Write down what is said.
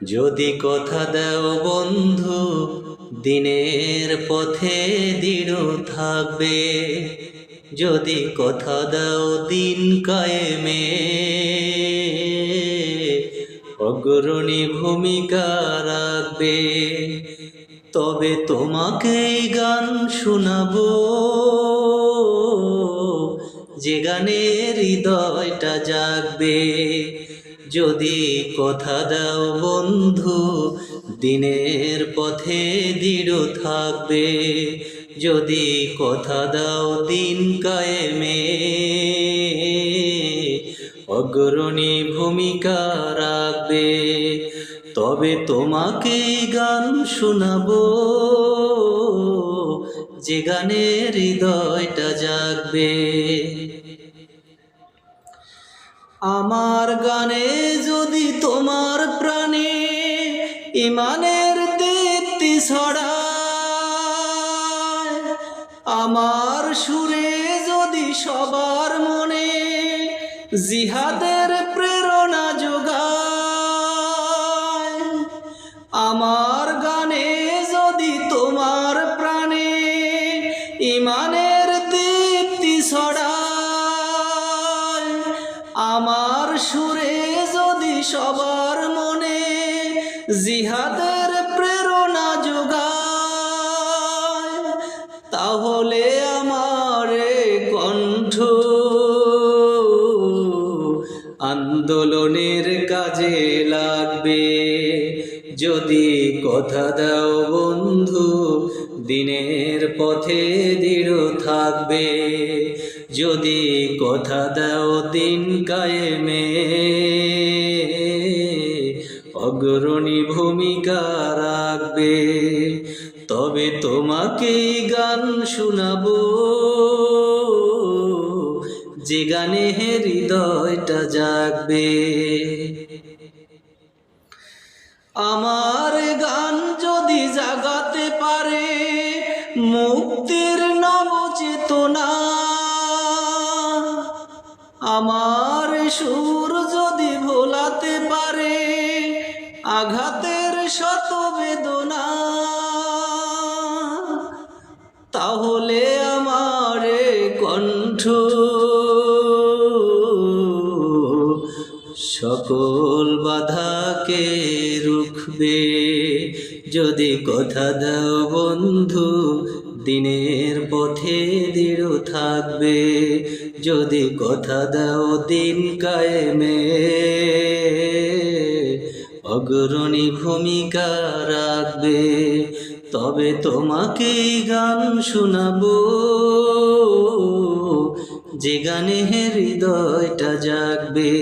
যদি কথা দাও বন্ধু দিনের পথে দৃঢ় থাকবে, যদি কথা দাও দিন কায়েমে অগ্রণী ভূমিকা রাখবে, তবে তোমাকেই গান শোনাবো যে গানে হৃদয়টা জাগবে। যদি কথা দাও বন্ধু দিনের পথে দৃঢ় থাকবে, যদি কথা দাও দিন কায়েমে অগ্রণী ভূমিকা রাখবে, তবে তোমাকেই গান শোনাবো যে গানে হৃদয়টা জাগবে। আমার গানে যদি তোমার প্রাণে ইমানের দীপ্তি ছড়ায়, আমার সুরে যদি সবার মনে জিহাদের প্রেরণা যোগায়, আমার গানে যদি তোমার প্রাণে ইমানের দীপ্তি ছড়ায়, আমার সুরে যদি সবার মনে জিহাদের প্রেরণা যোগায়, তাহলে আমার কণ্ঠ আন্দোলনের কাজে লাগবে। যদি কথা দাও বন্ধু দিনের পথে দৃঢ় থাকবে, যদি কথা দাও দিন কায়েমে অগ্রণী ভূমিকা রাখবে, তবে তোমাকেই গান শোনাবো যে গানে হৃদয়টা জাগবে। আমার গান যদি জাগাতে পারে মুক্তির নবচেতনা, আমার সুর যদি ভোলাতে পারে আঘাতের শত বেদনা, তাহলে আমার কণ্ঠ সকল বাধাকে রুখবে। যদি কথা দাও বন্ধু দিনের পথে দৃঢ় থাকবে, যদি কথা দাও দিন কায়েমে অগ্রণী ভূমিকা রাখবে, তবে তোমাকেই গান শোনাবো যে গানে হৃদয়টা জাগবে।